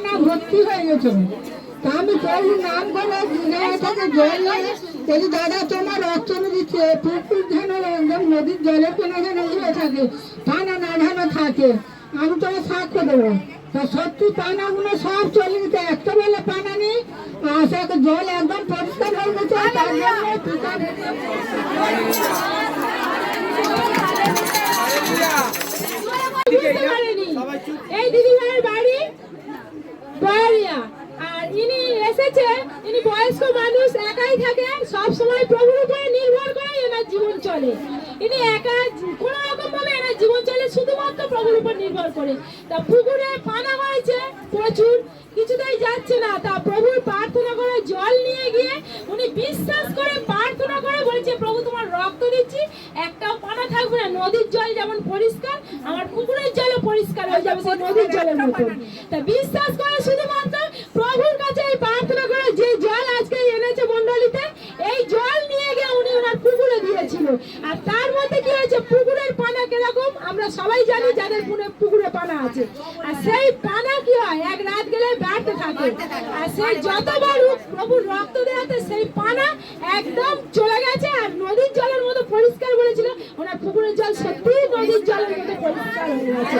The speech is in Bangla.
পানা ভর্তি হয়ে গেছে। তা আমি প্রভুর নাম করে থেকে জল নিয়ে বলি, দাদা তোমার রক্ত দিচ্ছে, পুকুর যেন একদম নদীর জলের কোনো যেন ইয়ে থাকে, পানা না যেন থাকে, আমি তোমার সাক্ষ্য দেবো। তা সত্যি পানাগুলো সব চলে গেছে, একটা বেলা পানা নেই, আর সেটা জল একদম পরিষ্কার হয়ে গেছে। তার জন্য এই দিদিভাইয়ের বাড়ি বয়ারিয়া, আর ইনি এসেছে, ইনি বয়স্ক মানুষ, একাই থাকে, সব সময় প্রভুর উপরে নির্ভর করে এনার জীবন চলে। ইনি একা কোন রকম ভাবে এনার জীবন চলে শুধুমাত্র প্রভুর উপর নির্ভর করে। তা পুকুরে পানা হয়েছে প্রচুর, কিছুতেই যাচ্ছে না। তা প্রভুর প্রার্থনা করে জল নিয়ে গিয়ে উনি বিশ্বাস করে প্রার্থনা করে বলছে, প্রভু তোমার রক্ত দিচ্ছি, একটাও পানা থাকবে না, নদীর জল যেমন পরিষ্কার আমার পুকুরের জলও পরিষ্কার হয়ে যাবে সেই নদীর জলের মতো। তা বিশ্বাস করে শুধুমাত্র প্রভুর কাছে এই প্রার্থনা করে যে জল আজকে এনেছে মণ্ডলীতে, এই জল নিয়ে গিয়ে উনি ওনার পুকুরে দিয়েছিল। আর তার মধ্যে কি হয়েছে, পুকুরের পানা কিরকম আমরা সবাই জানি, যাদের পুকুরে পানা আছে। আর সেই পানা কি হয়, এক রাত গেলে বাড়তে থাকে, আর সেই যতবার প্রভুর রক্ত দেওয়াতে সেই পানা একদম চলে গেছে, আর নদীর জলের মতো পরিষ্কার বলেছিল। ওনার পুকুরের জল সত্যি নদীর জলের মতো পরিষ্কার হয়ে গেছে।